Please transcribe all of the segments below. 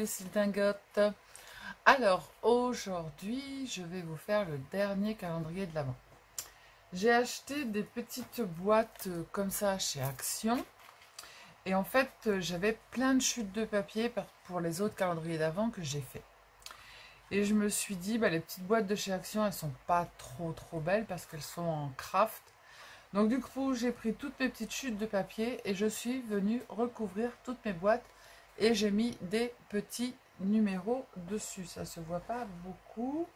les Cyltingotes. Alors aujourd'hui je vais vous faire le dernier calendrier de l'Avent. J'ai acheté des petites boîtes comme ça chez Action. Et en fait j'avais plein de chutes de papier pour les autres calendriers d'Avent que j'ai fait. Et je me suis dit, les petites boîtes de chez Action, elles sont pas trop belles parce qu'elles sont en craft. Donc du coup, j'ai pris toutes mes petites chutes de papier et je suis venue recouvrir toutes mes boîtes. Et j'ai mis des petits numéros dessus. Ça se voit pas beaucoup,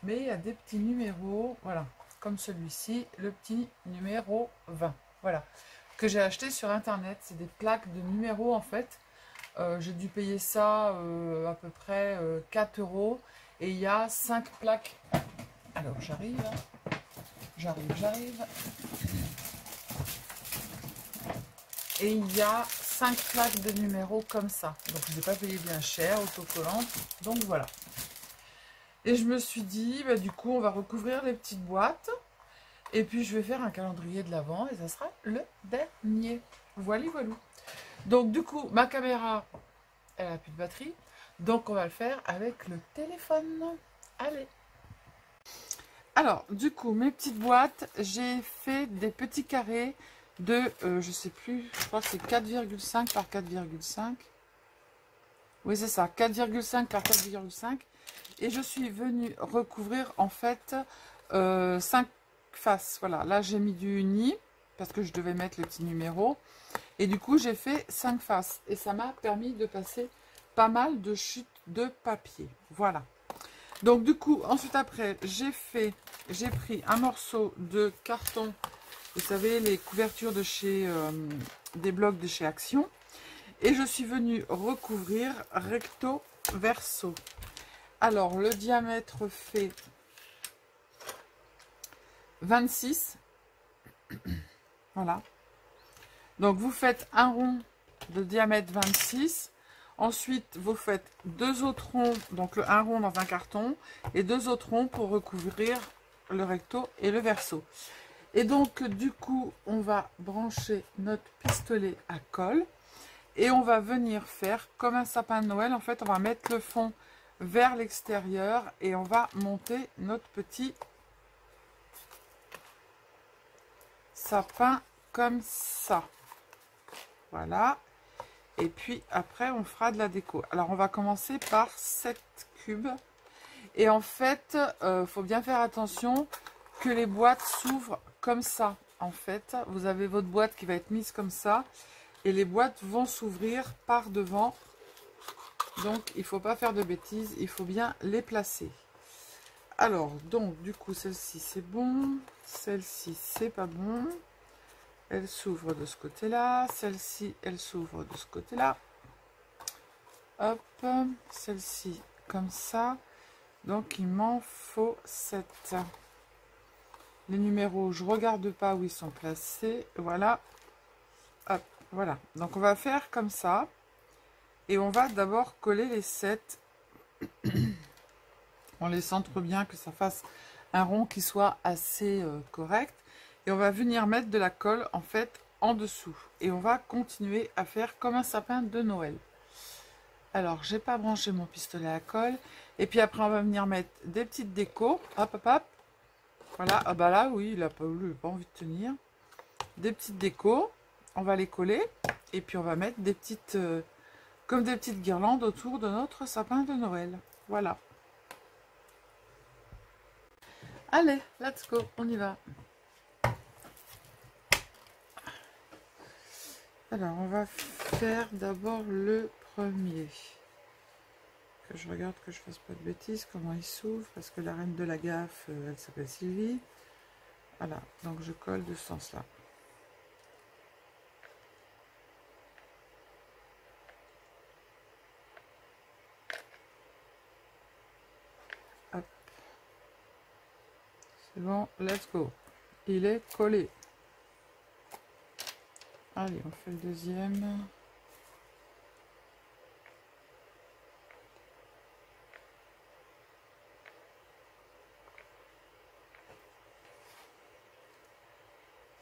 mais il y a des petits numéros, voilà, comme celui-ci, le petit numéro 20. Voilà, que j'ai acheté sur Internet. C'est des plaques de numéros en fait. J'ai dû payer ça à peu près 4 € et il y a 5 plaques. Alors j'arrive. Et il y a 5 plaques de numéros comme ça. Donc je n'ai pas payé bien cher, autocollante. Donc voilà. Et je me suis dit, du coup on va recouvrir les petites boîtes. Et puis je vais faire un calendrier de l'Avent et ça sera le dernier. Voilà. Donc du coup ma caméra, elle n'a plus de batterie. Donc on va le faire avec le téléphone. Allez. Alors du coup mes petites boîtes, j'ai fait des petits carrés de, je sais plus, je crois que c'est 4,5 par 4,5. Oui c'est ça, 4,5 par 4,5. Et je suis venue recouvrir en fait 5 faces. Voilà, là j'ai mis du uni parce que je devais mettre le petit numéro. Et du coup j'ai fait 5 faces. Et ça m'a permis de passer pas mal de chutes de papier. Voilà. Donc du coup, ensuite après, j'ai pris un morceau de carton. Vous savez, les couvertures de chez des blocs de chez Action. Et je suis venue recouvrir recto verso. Alors, le diamètre fait 26. Voilà. Donc, vous faites un rond de diamètre 26. Ensuite, vous faites deux autres ronds, donc un rond dans un carton, et deux autres ronds pour recouvrir le recto et le verso. Et donc, du coup, on va brancher notre pistolet à colle. Et on va venir faire comme un sapin de Noël. En fait, on va mettre le fond vers l'extérieur et on va monter notre petit sapin comme ça. Voilà. Et puis après, on fera de la déco. Alors, on va commencer par 7 cubes. Et en fait, faut bien faire attention que les boîtes s'ouvrent comme ça. En fait, vous avez votre boîte qui va être mise comme ça. Et les boîtes vont s'ouvrir par devant. Donc, il ne faut pas faire de bêtises. Il faut bien les placer. Alors, donc, du coup, celle-ci, c'est bon. Celle-ci, c'est pas bon. Elle s'ouvre de ce côté-là. Celle-ci, elle s'ouvre de ce côté-là. Hop. Celle-ci, comme ça. Donc, il m'en faut 7. Les numéros, je regarde pas où ils sont placés. Voilà. Hop. Voilà. Donc, on va faire comme ça. Et on va d'abord coller les 7. On les centre bien, que ça fasse un rond qui soit assez correct. Et on va venir mettre de la colle en fait en dessous. Et on va continuer à faire comme un sapin de Noël. Alors, j'ai pas branché mon pistolet à colle. Et puis après, on va venir mettre des petites décos. Hop, hop, hop. Voilà. Ah bah là, oui, il a pas envie de tenir. Des petites décos. On va les coller. Et puis, on va mettre des petites... comme des petites guirlandes autour de notre sapin de Noël. Voilà. Allez, let's go, on y va. Alors, on va faire d'abord le premier. Que je regarde que je fasse pas de bêtises, comment il s'ouvre, parce que la reine de la gaffe, elle s'appelle Sylvie. Voilà, donc je colle de ce sens-là. Hop. C'est bon, let's go. Il est collé. Allez, on fait le deuxième.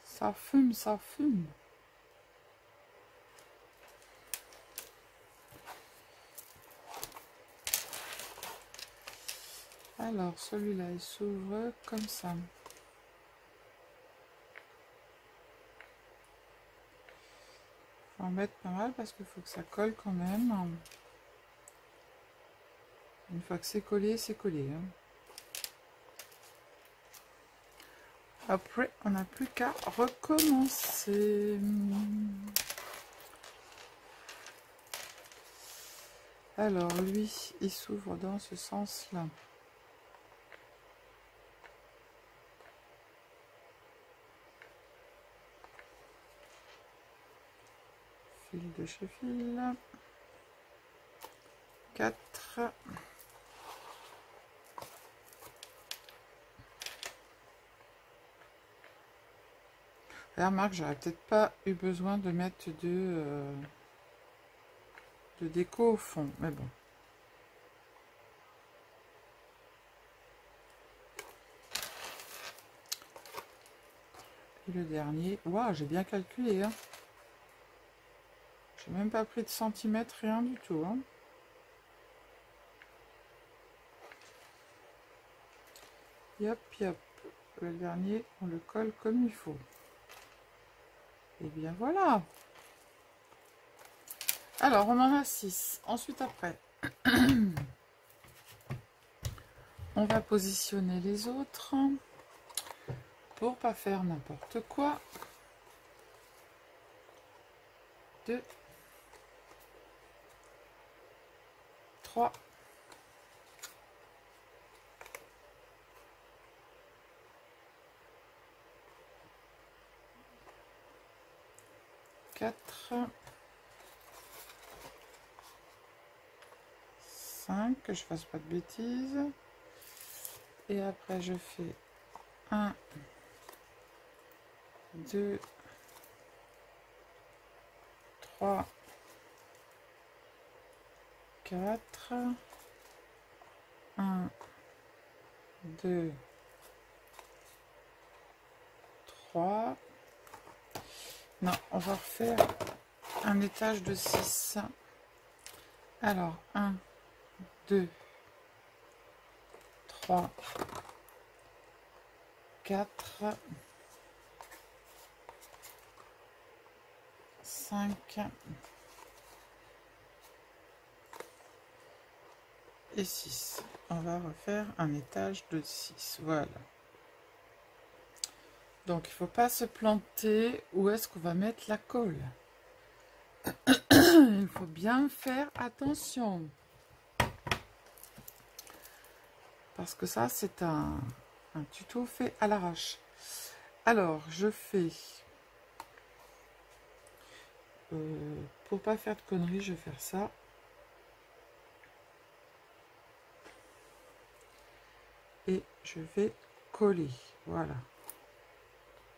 Ça fume, ça fume. Alors, celui-là, il s'ouvre comme ça. Faut en mettre pas mal parce qu'il faut que ça colle quand même. Une fois que c'est collé, c'est collé. Hein. Après, on n'a plus qu'à recommencer. Alors, lui, il s'ouvre dans ce sens-là. Fil de chez fil. 4. Remarque, j'aurais peut-être pas eu besoin de mettre de déco au fond, mais bon. Et le dernier, waouh, j'ai bien calculé, hein. J'ai même pas pris de centimètres, rien du tout, hein. Yop, yop. Le dernier, on le colle comme il faut. Et bien voilà. Alors, on en a 6. Ensuite, après, on va positionner les autres pour pas faire n'importe quoi. 2, 3, 4, 5, que je fasse pas de bêtises. Et après, je fais 1, 2, 3, 4, 1, 2, 3. Non, on va refaire un étage de 6. Alors, 1, 2, 3, 4, 5 et 6. On va refaire un étage de 6. Voilà. Donc, il ne faut pas se planter. Où est-ce qu'on va mettre la colle? Il faut bien faire attention. Parce que ça, c'est un tuto fait à l'arrache. Alors, je fais... pour pas faire de conneries, je vais faire ça. Et je vais coller. Voilà.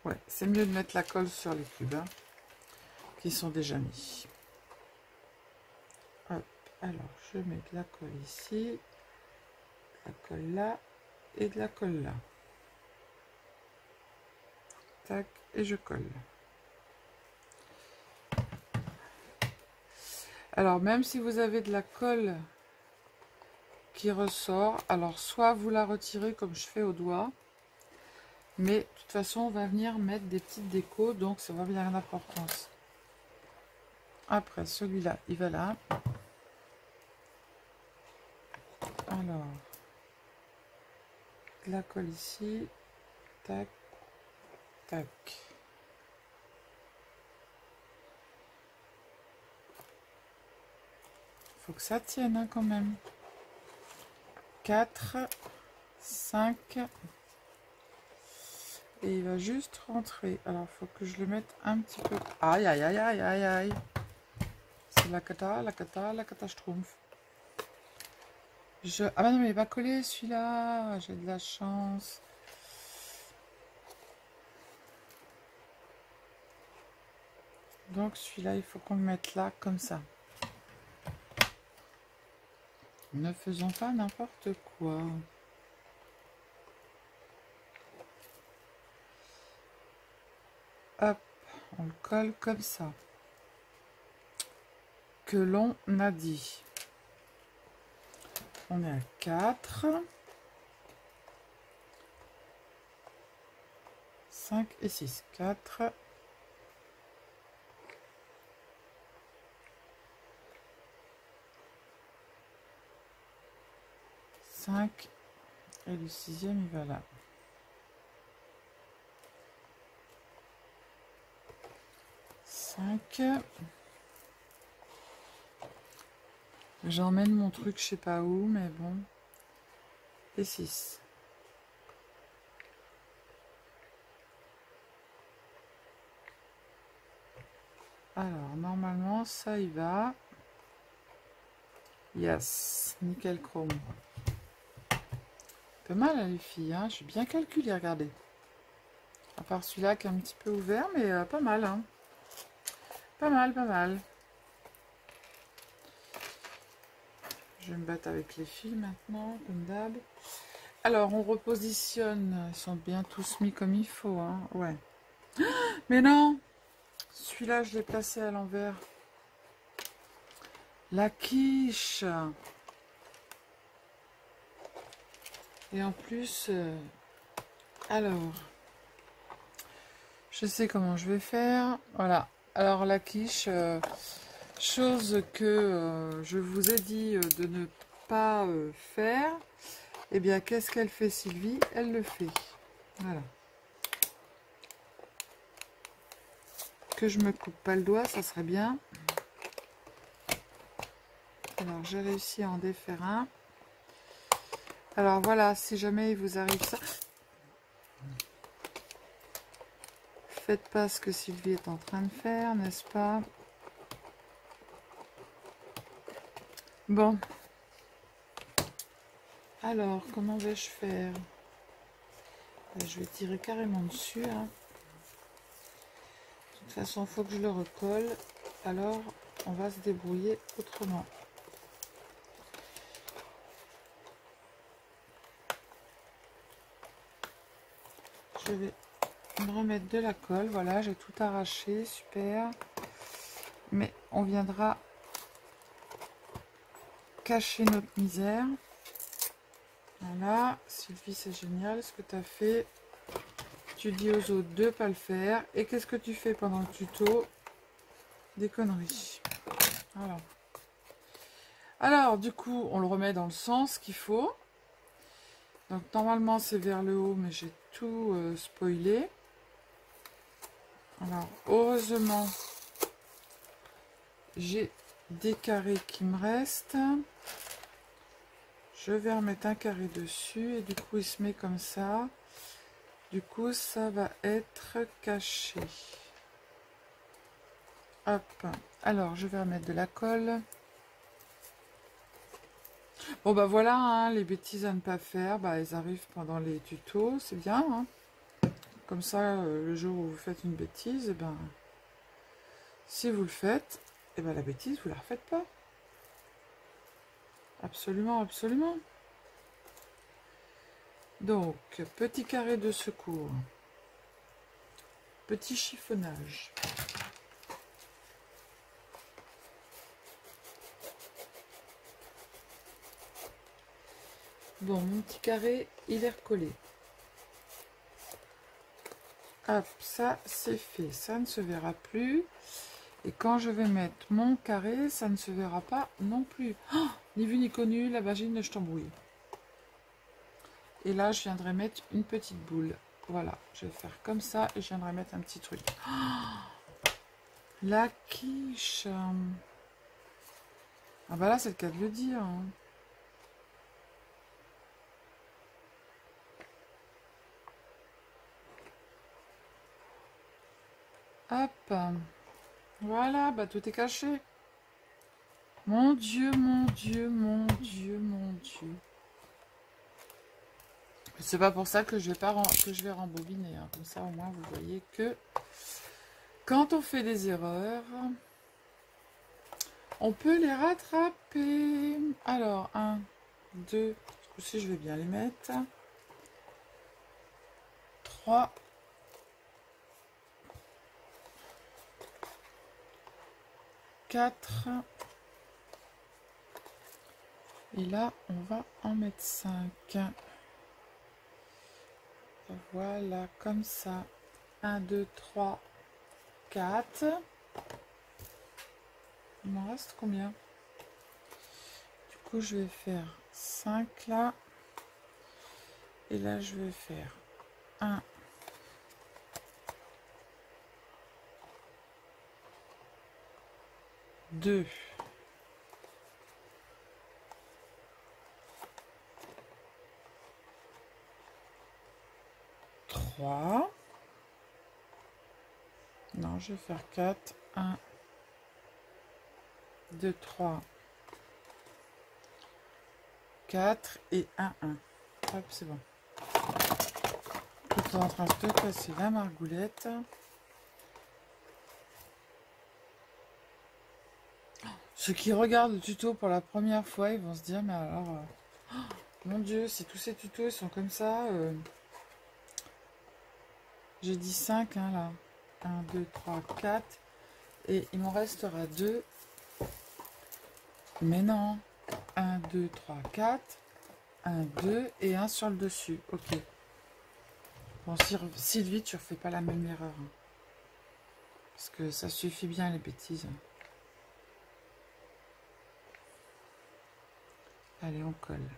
Ouais, c'est mieux de mettre la colle sur les cubes, hein, qui sont déjà mis. Hop, alors je mets de la colle ici, de la colle là et de la colle là. Tac, et je colle. Alors même si vous avez de la colle qui ressort, alors soit vous la retirez comme je fais au doigt, mais de toute façon on va venir mettre des petites décos, donc ça va bien d'importance. Après celui-là, il va là. Alors, de la colle ici, tac, tac. Faut que ça tienne hein, quand même. 4, 5. Et il va juste rentrer. Alors, il faut que je le mette un petit peu. Aïe, aïe, aïe, aïe, aïe, aïe. C'est la cata, je trouve. Ah bah non, mais il va coller celui-là. J'ai de la chance. Donc, celui-là, il faut qu'on le mette là, comme ça. Ne faisons pas n'importe quoi. Hop, on le colle comme ça. Que l'on a dit. On est à 4. 5 et 6. 4. 5. Et le 6e, il va là. 5. J'emmène mon truc, je sais pas où, mais bon. Et 6. Alors, normalement, ça y va. Yes, nickel chrome. Pas mal, hein, les filles, hein. J'ai bien calculé, regardez. À part celui-là qui est un petit peu ouvert, mais pas mal, hein. Pas mal, pas mal. Je vais me battre avec les fils maintenant, comme d'hab. Alors, on repositionne. Ils sont bien tous mis comme il faut, hein. Ouais. Mais non! Celui-là, je l'ai placé à l'envers. La quiche! Et en plus, alors, je sais comment je vais faire. Voilà. Alors, la quiche, chose que je vous ai dit de ne pas faire. Eh bien, qu'est-ce qu'elle fait, Sylvie? Elle le fait. Voilà. Que je me coupe pas le doigt, ça serait bien. Alors, j'ai réussi à en défaire un. Alors, voilà, si jamais il vous arrive ça, faites pas ce que Sylvie est en train de faire, n'est-ce pas? Bon. Alors, comment vais-je faire? Je vais tirer carrément dessus. Hein. De toute façon, il faut que je le recolle. Alors, on va se débrouiller autrement. Je vais me remettre de la colle. Voilà, j'ai tout arraché. Super. Mais on viendra cacher notre misère. Voilà. Sylvie, c'est génial ce que tu as fait. Tu dis aux autres de ne pas le faire. Et qu'est-ce que tu fais pendant le tuto? Des conneries. Voilà. Alors, du coup, on le remet dans le sens qu'il faut. Donc, normalement, c'est vers le haut, mais j'ai tout spoilé. Alors, heureusement, j'ai des carrés qui me restent. Je vais remettre un carré dessus et du coup, il se met comme ça. Du coup, ça va être caché. Hop. Alors, je vais remettre de la colle. Bon, bah voilà, hein, les bêtises à ne pas faire, bah, elles arrivent pendant les tutos, c'est bien. Hein. Comme ça, le jour où vous faites une bêtise, eh ben, si vous le faites, eh ben, la bêtise, vous la refaites pas. Absolument, absolument. Donc, petit carré de secours. Petit chiffonnage. Bon, mon petit carré, il est recollé. Hop, ça c'est fait. Ça ne se verra plus. Et quand je vais mettre mon carré, ça ne se verra pas non plus. Oh, ni vu ni connu, la vagine, je t'embrouille. Et là, je viendrai mettre une petite boule. Voilà, je vais faire comme ça et je viendrai mettre un petit truc. Oh, la quiche. Ah bah là, c'est le cas de le dire. Hein. Hop. Voilà, bah tout est caché. Mon Dieu, mon Dieu, mon Dieu, mon Dieu. C'est pas pour ça que je vais rembobiner. Hein. Comme ça, au moins, vous voyez que quand on fait des erreurs, on peut les rattraper. Alors, 1, 2, ce coup-ci, je vais bien les mettre. 3. 4. Et là, on va en mettre 5. Voilà, comme ça. 1, 2, 3, 4. Il m'en reste combien? Du coup, je vais faire 5 là. Et là, je vais faire 1, 2, 3. Non, je vais faire 4. 1, 2, 3, 4 et 1, 1. Hop, c'est bon. Tu es en train de te casser la margoulette. Ceux qui regardent le tuto pour la première fois, ils vont se dire, mais alors, mon Dieu, si tous ces tutos ils sont comme ça, j'ai dit 5 hein, là. 1, 2, 3, 4. Et il m'en restera 2. Mais non. 1, 2, 3, 4. 1, 2 et 1 sur le dessus. Ok. Bon, Sylvie, tu refais pas la même erreur. Hein. Parce que ça suffit bien les bêtises. Allez, on colle.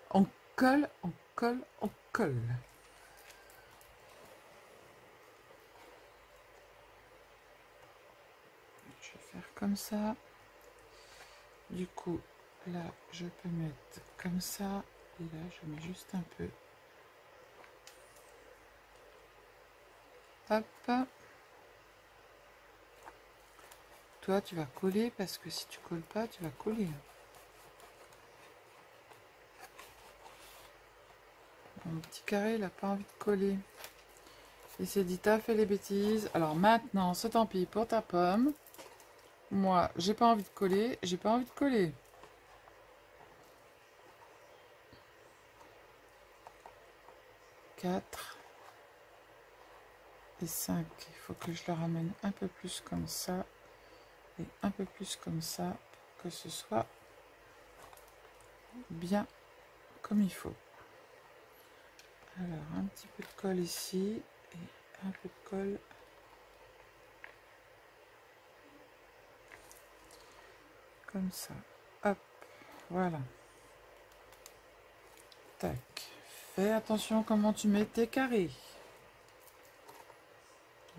On colle, on colle, on colle. Je vais faire comme ça. Du coup, là, je peux mettre comme ça. Et là, je mets juste un peu. Hop. Toi, tu vas coller parce que si tu colles pas, tu vas coller. Mon petit carré, il n'a pas envie de coller. Il s'est dit, t'as fait les bêtises. Alors maintenant, c'est tant pis pour ta pomme. Moi, j'ai pas envie de coller. J'ai pas envie de coller. Quatre et 5. Il faut que je le ramène un peu plus comme ça. Et un peu plus comme ça. Pour que ce soit bien comme il faut. Alors, un petit peu de colle ici. Et un peu de colle. Comme ça. Hop. Voilà. Tac. Fais attention comment tu mets tes carrés.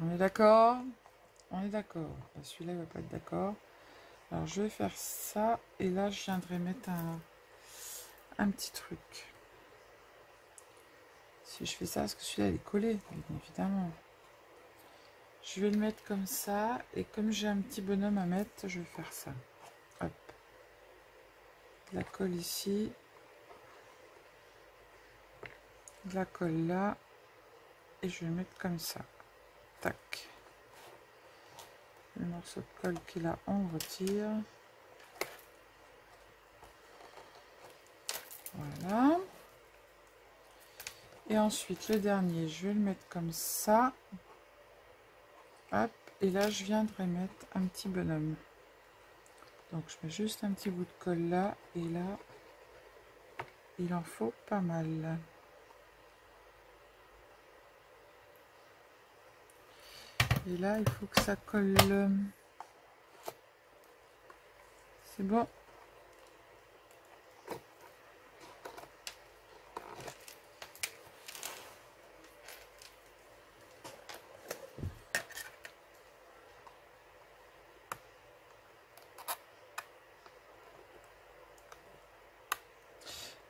On est d'accord? On est d'accord. Celui-là, il va pas être d'accord. Alors, je vais faire ça. Et là, je viendrai mettre un petit truc. Si je fais ça, parce que celui-là, il est collé, bien évidemment. Je vais le mettre comme ça. Et comme j'ai un petit bonhomme à mettre, je vais faire ça. Hop. De la colle ici. De la colle là. Et je vais le mettre comme ça. Tac. Le morceau de colle qu'il a, on retire. Voilà. Et ensuite, le dernier, je vais le mettre comme ça. Hop. Et là, je viendrai mettre un petit bonhomme. Donc, je mets juste un petit bout de colle là. Et là, il en faut pas mal. Et là, il faut que ça colle. C'est bon.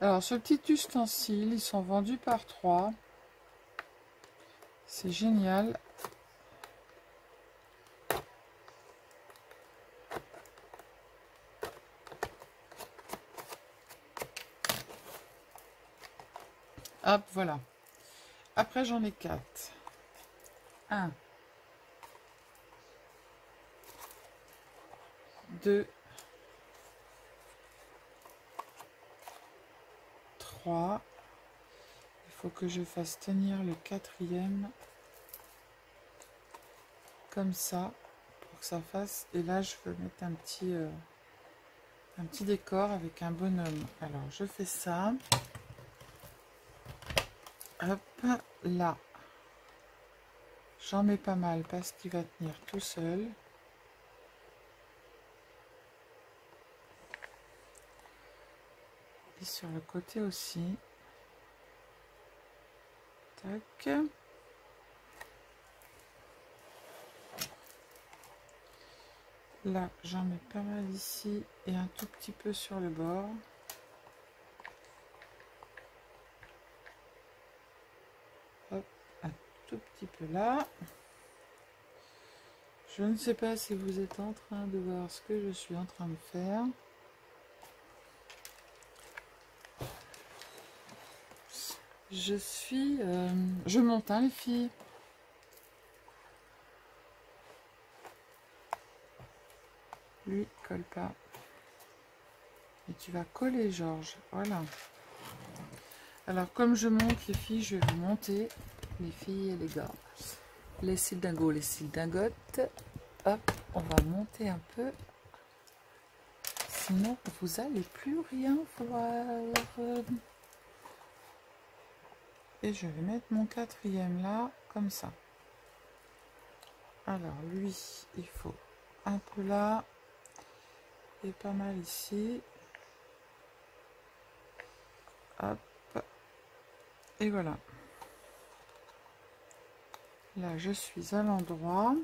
Alors, ce petit ustensile, ils sont vendus par 3. C'est génial. Hop, voilà. Après, j'en ai 4. 1, 2, 3. Il faut que je fasse tenir le 4e comme ça pour que ça fasse. Et là, je veux mettre un petit décor avec un bonhomme. Alors, je fais ça. Hop, là. J'en mets pas mal parce qu'il va tenir tout seul. Et sur le côté aussi. Tac. Là, j'en mets pas mal ici et un tout petit peu sur le bord. Hop, un tout petit peu là. Je ne sais pas si vous êtes en train de voir ce que je suis en train de faire. Je monte, hein, les filles. Lui, colle pas. Et tu vas coller, Georges. Voilà. Alors, comme je monte, les filles, je vais vous monter, les filles et les gars. Les cils dingos, les cils dingotes. Hop, on va monter un peu. Sinon, vous allez plus rien voir. Et je vais mettre mon quatrième là, comme ça. Alors, lui, il faut un peu là. Et pas mal ici. Hop. Et voilà. Là, je suis à l'endroit.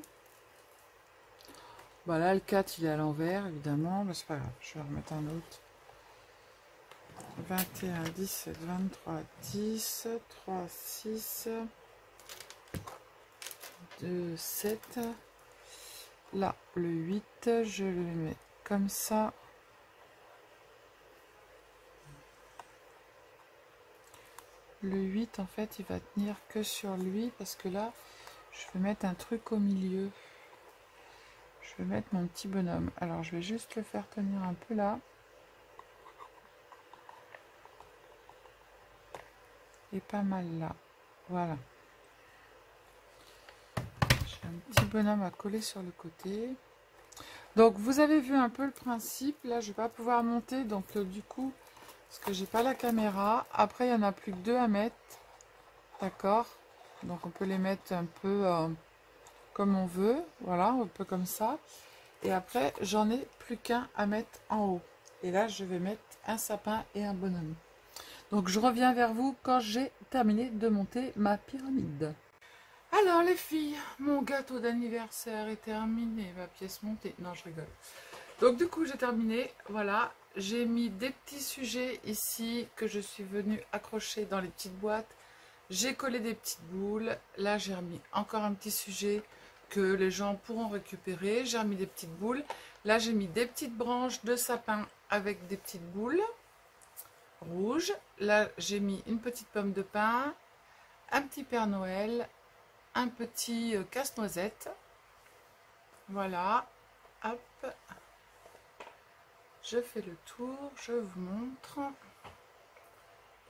Bah là, le 4, il est à l'envers, évidemment. Mais c'est pas grave, je vais remettre un autre. 21, 17, 23, 10, 3, 6, 2, 7. Là, le 8, je le mets comme ça. Le 8, en fait, il va tenir que sur lui parce que là, je vais mettre un truc au milieu. Je vais mettre mon petit bonhomme. Alors, je vais juste le faire tenir un peu là. Et pas mal là. Voilà. J'ai un petit bonhomme à coller sur le côté. Donc, vous avez vu un peu le principe. Là, je ne vais pas pouvoir monter. Donc, du coup, parce que j'ai pas la caméra. Après, il n'y en a plus que 2 à mettre. D'accord. Donc, on peut les mettre un peu comme on veut. Voilà, un peu comme ça. Et après, j'en ai plus qu'un à mettre en haut. Et là, je vais mettre un sapin et un bonhomme. Donc, je reviens vers vous quand j'ai terminé de monter ma pyramide. Alors, les filles, mon gâteau d'anniversaire est terminé. Ma pièce montée. Non, je rigole. Donc, du coup, j'ai terminé. Voilà. J'ai mis des petits sujets ici que je suis venue accrocher dans les petites boîtes. J'ai collé des petites boules. Là, j'ai remis encore un petit sujet que les gens pourront récupérer. J'ai remis des petites boules. Là, j'ai mis des petites branches de sapin avec des petites boules rouges. Là, j'ai mis une petite pomme de pin, un petit Père Noël, un petit casse-noisette. Voilà. Hop. Je fais le tour, je vous montre.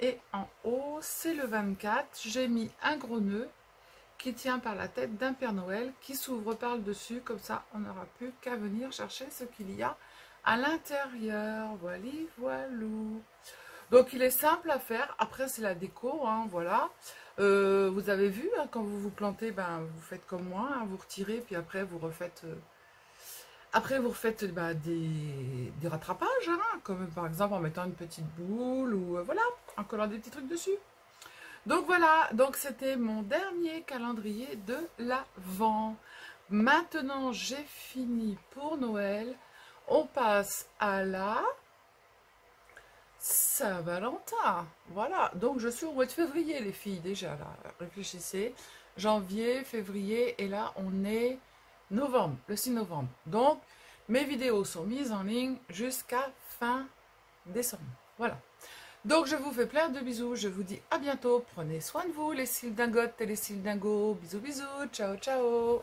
Et en haut, c'est le 24. J'ai mis un gros nœud qui tient par la tête d'un Père Noël qui s'ouvre par le dessus. Comme ça, on n'aura plus qu'à venir chercher ce qu'il y a à l'intérieur. Voilà, voilou. Donc, il est simple à faire. Après, c'est la déco, hein, voilà. Vous avez vu, hein, quand vous vous plantez, ben, vous faites comme moi, hein, vous retirez, puis après, vous refaites... des rattrapages, hein, comme par exemple en mettant une petite boule ou voilà, en collant des petits trucs dessus. Donc voilà, donc c'était mon dernier calendrier de l'Avent. Maintenant, j'ai fini pour Noël. On passe à la Saint-Valentin. Voilà, donc je suis au mois de février, les filles, déjà, là. Réfléchissez. Janvier, février, et là, on est novembre, le 6 novembre. Donc, mes vidéos sont mises en ligne jusqu'à fin décembre. Voilà. Donc, je vous fais plein de bisous. Je vous dis à bientôt. Prenez soin de vous, les cils dingotes et les cils dingos. Bisous, bisous. Ciao, ciao.